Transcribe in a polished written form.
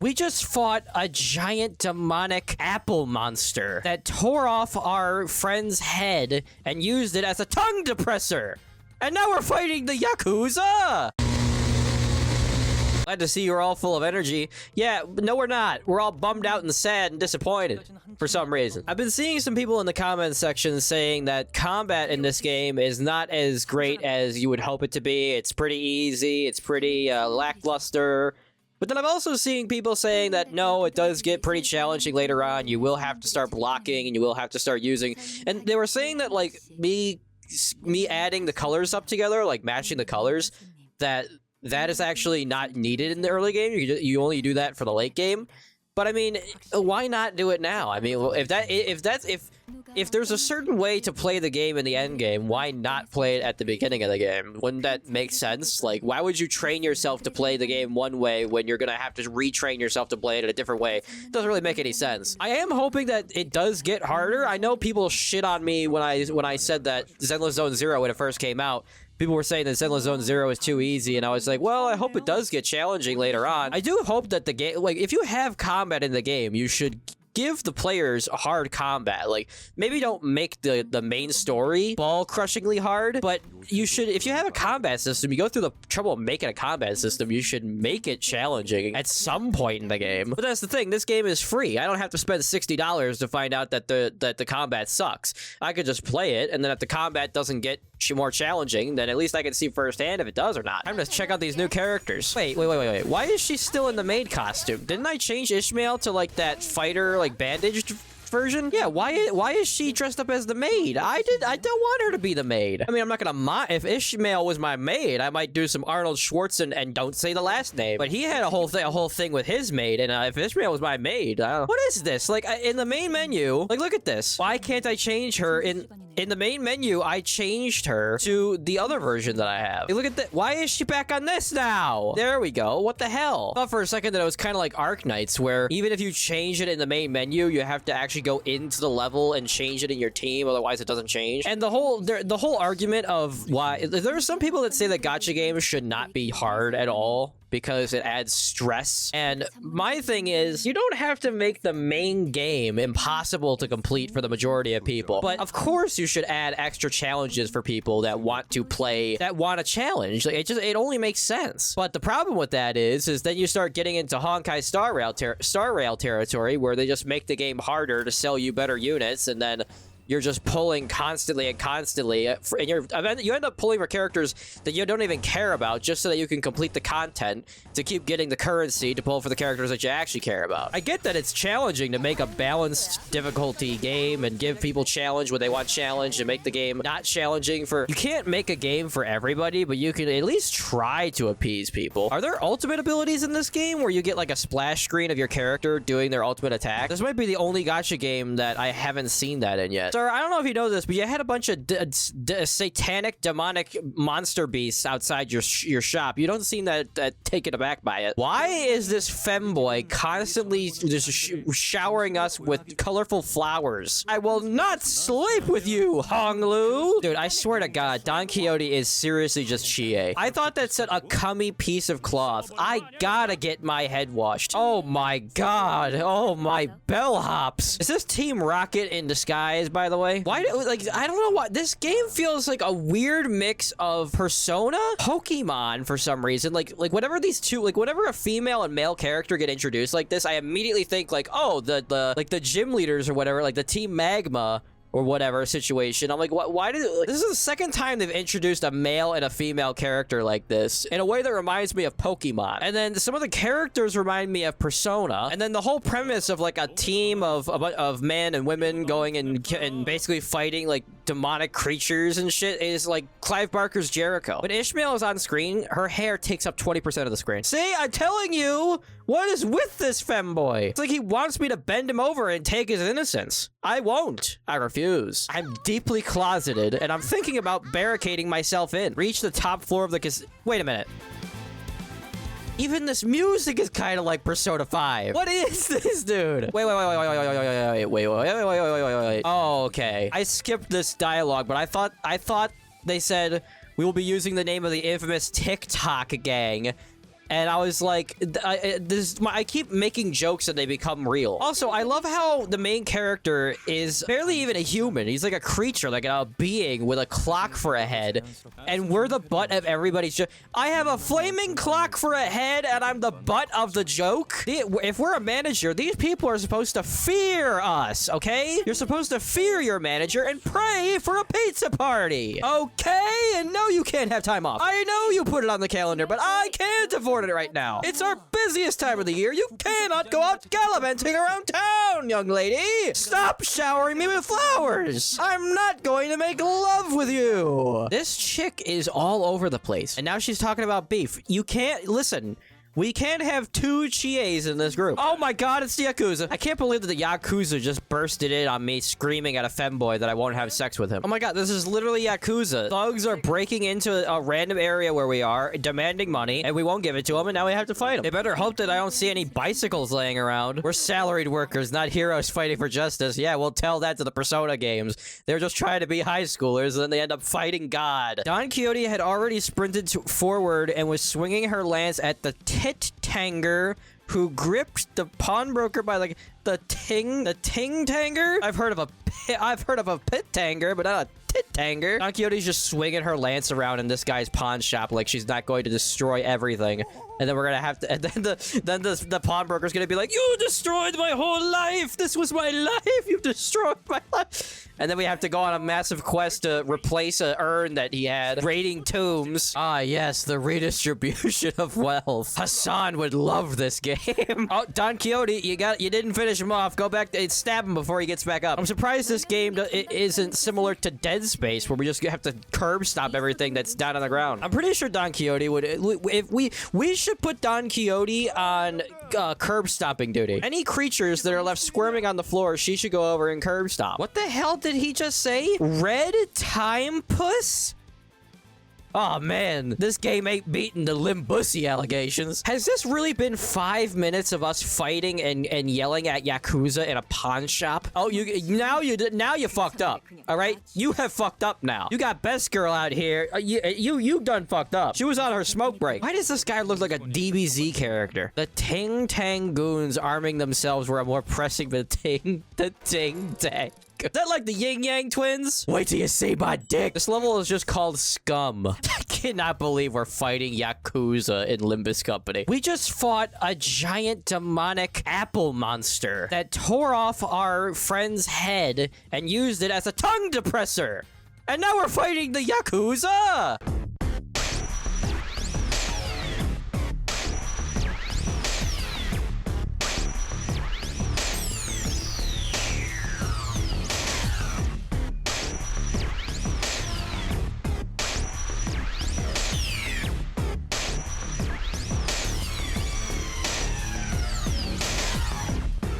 We just fought a giant demonic apple monster that tore off our friend's head and used it as a tongue depressor. And now we're fighting the Yakuza! Glad to see you're all full of energy. Yeah, no we're not. We're all bummed out and sad and disappointed for some reason. I've been seeing some people in the comments section saying that combat in this game is not as great as you would hope it to be. It's pretty easy. It's pretty lackluster. But then I'm also seeing people saying that no, it does get pretty challenging later on. You will have to start blocking and you will have to start using. And they were saying that like me adding the colors up together, like matching the colors, that is actually not needed in the early game. You only do that for the late game. But I mean, why not do it now? I mean, if there's a certain way to play the game in the end game, why not play it at the beginning of the game? Wouldn't that make sense? Like, why would you train yourself to play the game one way when you're gonna have to retrain yourself to play it in a different way? It doesn't really make any sense. I am hoping that it does get harder. I know people shit on me when I said that Zenless Zone Zero when it first came out. People were saying that Zenless Zone Zero is too easy, and I was like, well, I hope it does get challenging later on. I do hope that the game, like, if you have combat in the game, you should give the players hard combat. Like, maybe don't make the main story ball-crushingly hard, but you should, if you have a combat system, you go through the trouble of making a combat system, you should make it challenging at some point in the game. But that's the thing, this game is free. I don't have to spend $60 to find out that the combat sucks. I could just play it, and then if the combat doesn't get more challenging, then at least I can see firsthand if it does or not. I'm gonna check out these new characters. Wait. Why is she still in the maid costume? Didn't I change Ishmael to like that fighter, like bandaged version? Yeah, why is she dressed up as the maid? I don't want her to be the maid. I mean, I'm not gonna mind. If Ishmael was my maid, I might do some Arnold Schwarzenegger and don't say the last name. But he had a whole thing with his maid, and if Ishmael was my maid, what is this? Like, in the main menu, like, look at this. Why can't I change her in the main menu? I changed her to the other version that I have. Hey, look at that. Why is she back on this now? There we go. What the hell? I thought for a second that it was kind of like Arknights, where even if you change it in the main menu, you have to actually go into the level and change it in your team, otherwise it doesn't change. And the whole argument of why there are some people that say that gacha games should not be hard at all because it adds stress. And my thing is, you don't have to make the main game impossible to complete for the majority of people. But of course you should add extra challenges for people that want to play, that want a challenge. Like, it only makes sense. But the problem with that is then you start getting into Honkai Star Rail territory, where they just make the game harder to sell you better units, and then you're just pulling constantly, and you end up pulling for characters that you don't even care about, just so that you can complete the content to keep getting the currency to pull for the characters that you actually care about. I get that it's challenging to make a balanced difficulty game and give people challenge when they want challenge and make the game not challenging for... You can't make a game for everybody, but you can at least try to appease people. Are there ultimate abilities in this game where you get like a splash screen of your character doing their ultimate attack? This might be the only gacha game that I haven't seen that in yet. Sir, I don't know if you know this, but you had a bunch of satanic, demonic monster beasts outside your shop. You don't seem that taken aback by it. Why is this femboy constantly just showering us with colorful flowers? I will not sleep with you, Honglu! Dude, I swear to God, Don Quixote is seriously just Chie. I thought that said a cummy piece of cloth. I gotta get my head washed. Oh my God. Oh my bellhops. Is this Team Rocket in disguise, by the way? Why I don't know why this game feels like a weird mix of Persona, Pokemon for some reason. Like whenever these two, like whenever a female and male character get introduced like this, I immediately think like, oh, the gym leaders or whatever, like the Team Magma or whatever situation. I'm like, why did this is the second time they've introduced a male and a female character like this in a way that reminds me of Pokemon. And then some of the characters remind me of Persona. And then the whole premise of like a team of men and women going and basically fighting like demonic creatures and shit is like Clive Barker's Jericho. When Ishmael is on screen, her hair takes up 20% of the screen. See, I'm telling you, what is with this femboy? It's like he wants me to bend him over and take his innocence. I won't. I refuse. I'm deeply closeted, and I'm thinking about barricading myself in. Reach the top floor of the Wait a minute. Even this music is kind of like Persona 5. What is this, dude? Wait. Oh, okay. I skipped this dialogue, but I thought they said we will be using the name of the infamous TikTok gang And I was like, I keep making jokes and they become real. Also, I love how the main character is barely even a human. He's like a creature, like a being with a clock for a head. And we're the butt of everybody's joke. I have a flaming clock for a head and I'm the butt of the joke. If we're a manager, these people are supposed to fear us, okay? You're supposed to fear your manager and pray for a pizza party, okay? And no, you can't have time off. I know you put it on the calendar, but I can't afford it right now. It's our busiest time of the year. You cannot go out gallivanting around town, young lady. Stop showering me with flowers. I'm not going to make love with you. This chick is all over the place. And now she's talking about beef. You can't, listen. We can't have two Chies in this group. Oh my god, it's the Yakuza. I can't believe that the Yakuza just bursted in on me screaming at a femboy that I won't have sex with him. Oh my god, this is literally Yakuza. Thugs are breaking into a random area where we are, demanding money, and we won't give it to them, and now we have to fight them. They better hope that I don't see any bicycles laying around. We're salaried workers, not heroes fighting for justice. Yeah, we'll tell that to the Persona games. They're just trying to be high schoolers, and then they end up fighting God. Don Quixote had already sprinted forward and was swinging her lance at the tanger who gripped the pawnbroker by like the ting tanger. I've heard of a pit tanger, but not a tit tanger. Don Quixote's just swinging her lance around in this guy's pawn shop like she's not going to destroy everything. And then we're gonna have to, and then the pawnbroker's gonna be like, you destroyed my whole life. This was my life. You destroyed my life. And then we have to go on a massive quest to replace an urn that he had. Raiding tombs. Ah, yes, the redistribution of wealth. Hassan would love this game. Oh, Don Quixote, you didn't finish him off. Go back and stab him before he gets back up. I'm surprised this game isn't similar to Dead Space, where we just have to curb stomp everything that's down on the ground. I'm pretty sure Don Quixote would, if we should put Don Quixote on curb stomping duty. Any creatures that are left squirming on the floor, she should go over and curb stomp. What the hell did he just say? Red time puss? Oh man, this game ain't beating the Limbussy allegations. Has this really been 5 minutes of us fighting and yelling at Yakuza in a pawn shop? Oh, now you fucked up. All right, you have fucked up now. You got Best Girl out here. You done fucked up. She was on her smoke break. Why does this guy look like a DBZ character? The Ting Tang goons arming themselves were more pressing the Ting Tang. Is that like the Yin Yang twins? Wait till you see my dick. This level is just called Scum. I cannot believe we're fighting Yakuza in Limbus Company. We just fought a giant demonic apple monster that tore off our friend's head and used it as a tongue depressor. And now we're fighting the Yakuza!